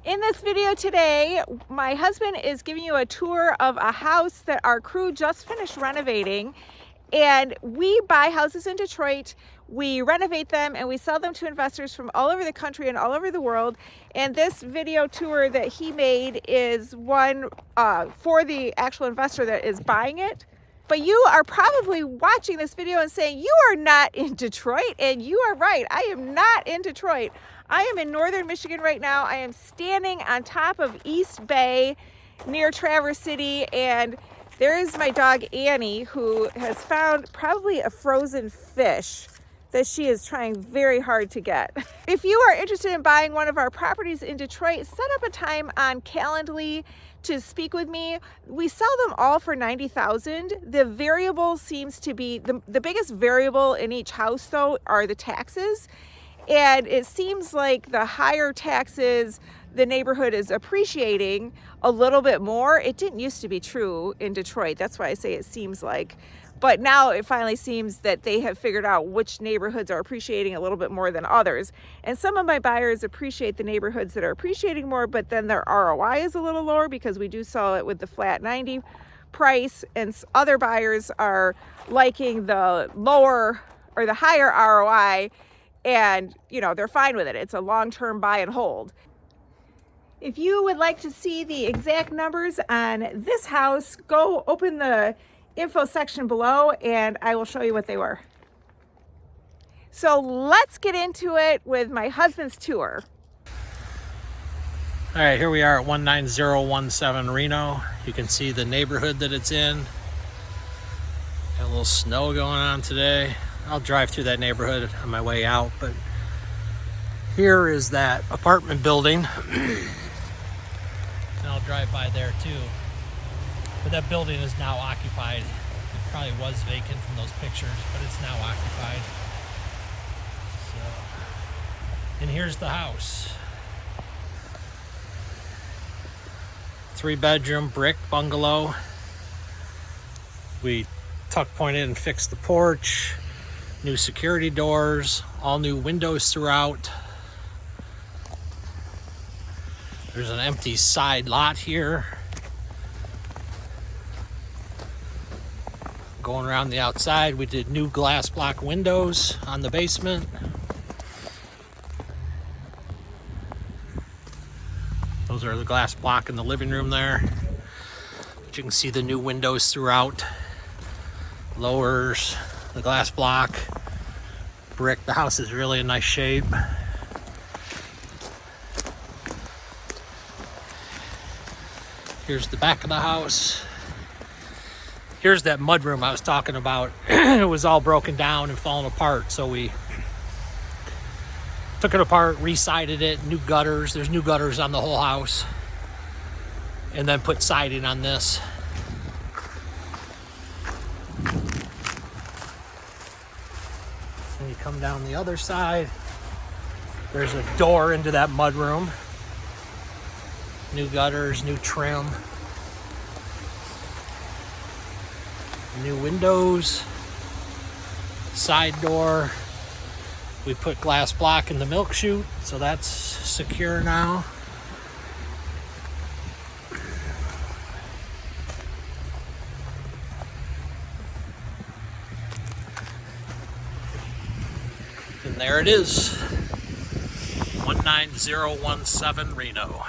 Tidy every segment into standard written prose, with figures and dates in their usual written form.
In this video today, my husband is giving you a tour of a house that our crew just finished renovating. And we buy houses in Detroit, we renovate them, and we sell them to investors from all over the country and all over the world. And this video tour that he made is one for the actual investor that is buying it. But you are probably watching this video and saying, you are not in Detroit, and you are right, I am not in Detroit. I am in northern Michigan right now. I am standing on top of East Bay near Traverse City, and there is my dog Annie, who has found probably a frozen fish that she is trying very hard to get. If you are interested in buying one of our properties in Detroit, set up a time on Calendly to speak with me. We sell them all for $90,000. The variable seems to be, the biggest variable in each house though are the taxes. And it seems like the higher taxes, the neighborhood is appreciating a little bit more. It didn't used to be true in Detroit. That's why I say it seems like. But now it finally seems that they have figured out which neighborhoods are appreciating a little bit more than others. And some of my buyers appreciate the neighborhoods that are appreciating more, but then their ROI is a little lower because we do sell it with the flat 90 price. And other buyers are liking the lower or the higher ROI, and you know, they're fine with it. It's a long-term buy and hold. If you would like to see the exact numbers on this house, go open the info section below and I will show you what they were. So let's get into it with my husband's tour. All right, here we are at 19017 Reno. You can see the neighborhood that it's in. Got a little snow going on today. I'll drive through that neighborhood on my way out, but here is that apartment building. And I'll drive by there too. But that building is now occupied. It probably was vacant from those pictures, but it's now occupied. So, and here's the house. 3-bedroom brick bungalow. We tuck pointed and fixed the porch. New security doors, all new windows throughout. There's an empty side lot here. Going around the outside, we did new glass block windows on the basement. Those are the glass block in the living room there. But you can see the new windows throughout. Lowers, the glass block, brick. The house is really in nice shape. Here's the back of the house. Here's that mudroom I was talking about. It was all broken down and falling apart, so we took it apart, re-sided it, new gutters. There's new gutters on the whole house. And then put siding on this. And you come down the other side. There's a door into that mudroom. New gutters, new trim. New windows. Side door. We put glass block in the milk chute, so that's secure now. And there it is, 19017 Reno.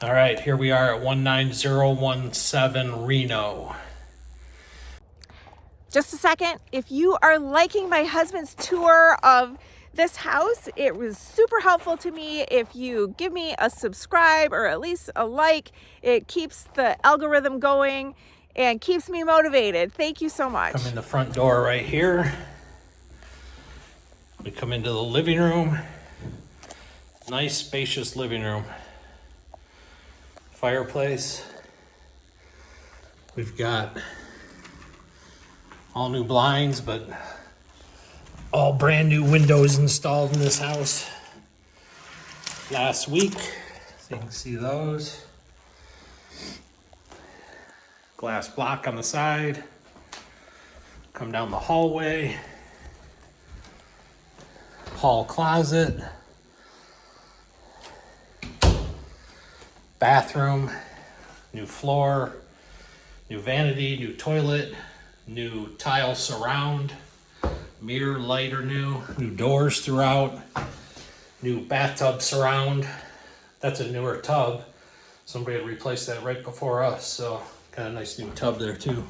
All right, here we are at 19017 Reno. Just a second, if you are liking my husband's tour of this house, it was super helpful to me if you give me a subscribe or at least a like. It keeps the algorithm going and keeps me motivated. Thank you so much. Come in the front door right here. We come into the living room. Nice spacious living room. Fireplace. We've got all new blinds, but all brand new windows installed in this house last week. So you can see those. Glass block on the side. Come down the hallway. Hall closet. bathroom, new floor, new vanity, new toilet, new tile surround, mirror light are new doors throughout, new bathtub surround. That's a newer tub. Somebody had replaced that right before us, so got a nice new tub there too.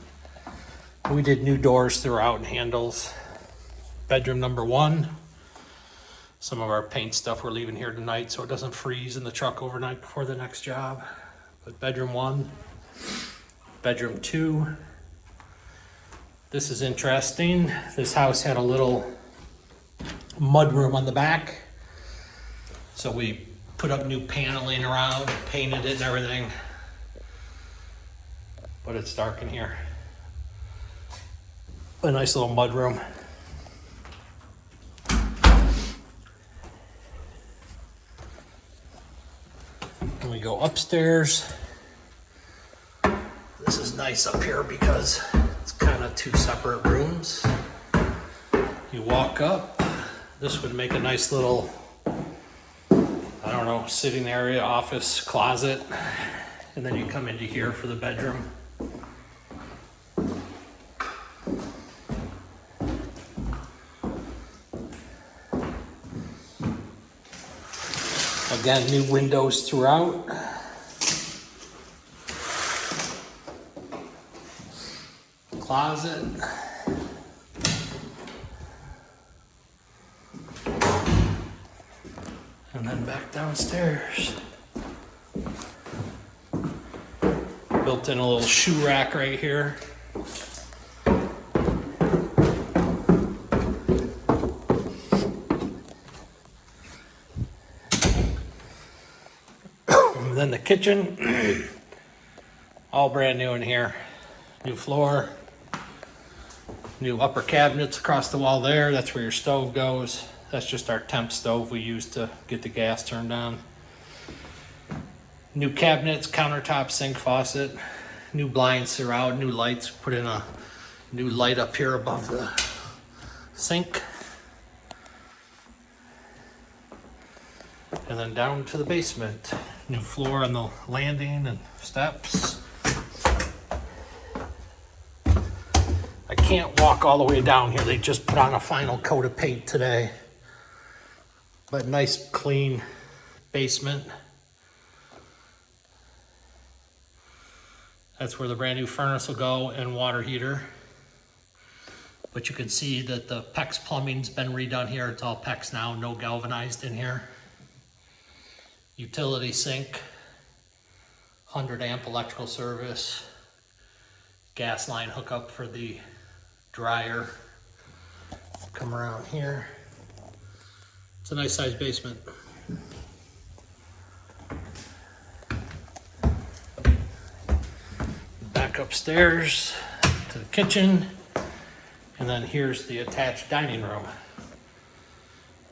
We did new doors throughout and handles. Bedroom number 1. Some of our paint stuff we're leaving here tonight so it doesn't freeze in the truck overnight before the next job. But bedroom 1, bedroom 2. This is interesting. This house had a little mud room on the back. So we put up new paneling around, painted it and everything. But it's dark in here. A nice little mud room. And we go upstairs. This is nice up here because it's kind of 2 separate rooms. You walk up, this would make a nice little, I don't know, sitting area, office, closet. And then you come into here for the bedroom. Again, new windows throughout. Closet. And then back downstairs. Built in a little shoe rack right here. And then the kitchen, all brand new in here. New floor, new upper cabinets across the wall there. That's where your stove goes. That's just our temp stove we use to get the gas turned on. New cabinets, countertop, sink, faucet, new blinds throughout, new lights. Put in a new light up here above the sink. And then down to the basement. New floor on the landing and steps. I can't walk all the way down here. They just put on a final coat of paint today. But nice, clean basement. That's where the brand new furnace will go and water heater. But you can see that the PEX plumbing's been redone here. It's all PEX now, no galvanized in here. Utility sink, 100 amp electrical service, gas line hookup for the dryer. Come around here. It's a nice sized basement. Back upstairs to the kitchen, and then here's the attached dining room.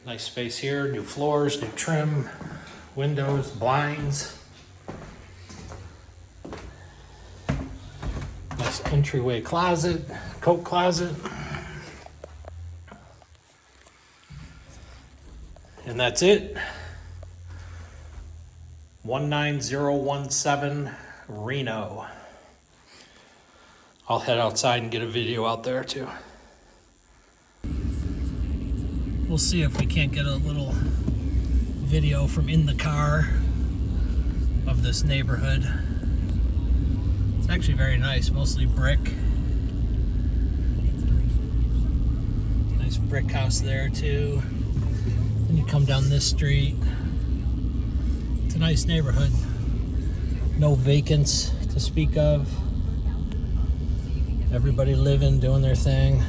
Nice space here, new floors, new trim, windows, blinds. Nice entryway closet, coat closet. And that's it. 19017 Reno. I'll head outside and get a video out there too. We'll see if we can't get a little video from in the car of this neighborhood. It's actually very nice, mostly brick. Nice brick house there too. Then you come down this street. It's a nice neighborhood. No vacants to speak of. Everybody living, doing their thing.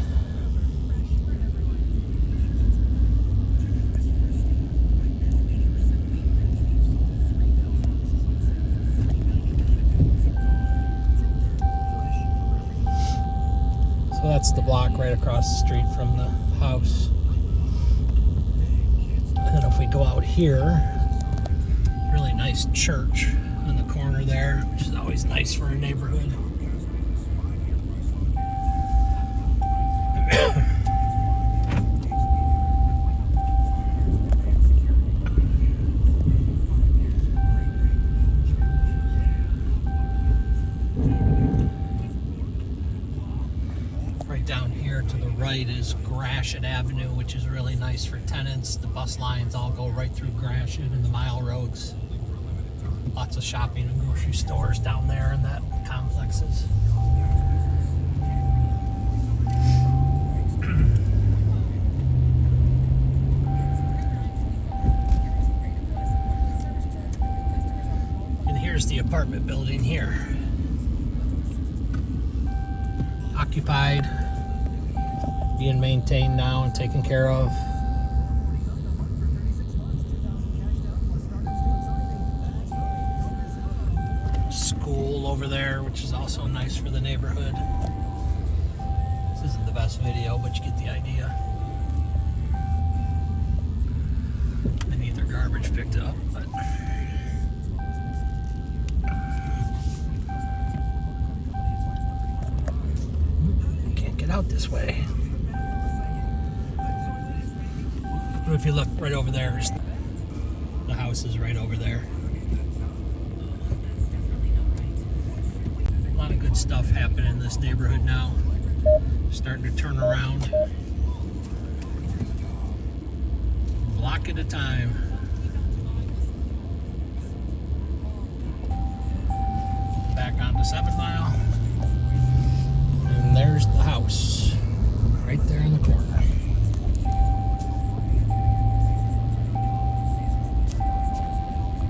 So that's the block right across the street from the house. And then if we go out here, really nice church on the corner there, which is always nice for a neighborhood. right is Gratiot Avenue, which is really nice for tenants. The bus lines all go right through Gratiot and the mile roads. Lots of shopping and grocery stores down there in that complexes. And here's the apartment building here. Occupied, being maintained now and taken care of. School over there, which is also nice for the neighborhood. This isn't the best video, but you get the idea. They need their garbage picked up, but can't get out this way. But if you look right over there, the house is right over there. A lot of good stuff happening in this neighborhood now. Starting to turn around. Block at a time. Back onto 7 Mile. And there's the house.